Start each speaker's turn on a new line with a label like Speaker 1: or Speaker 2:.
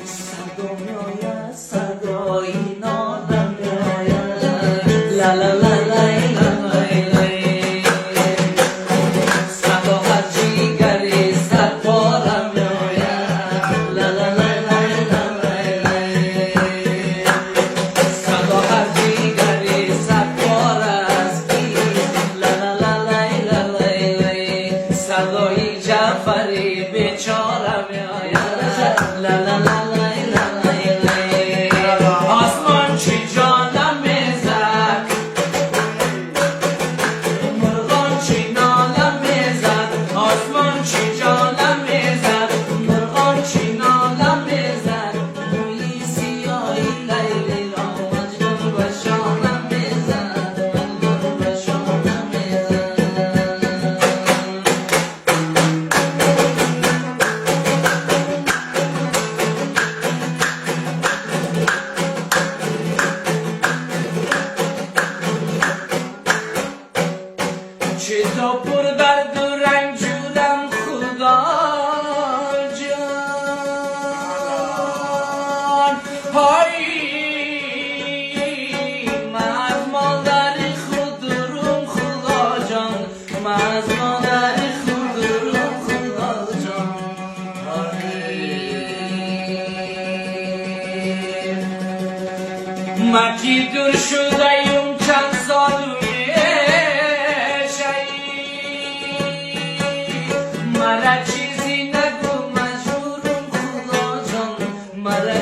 Speaker 1: صدا میآید صدای نالم میآید لا لا لا لای لای لای صدا از جیگری صد بارم میآید لا لا لا لای لای صدا از جیگری صد بار از کی لا لا لا لای لای صدای جعفری بیچاره میآید لا لا لا لای لای آسمان چی جانم میزد مرغان چی نالم میزد آسمان چی جانم میزد مرغان چی نالم میزد موی سیاهی لیلی را مجنون به شانم میزد مجنون به شانم میزد چه تا پر درد و رنجورم خدا جان های من از مادر خود دورم خدا جان من از مادر خود دورم خدا جان من کی دور شده‌ام چند سال مرا چیزی نگو مجبورم خدا جان مرا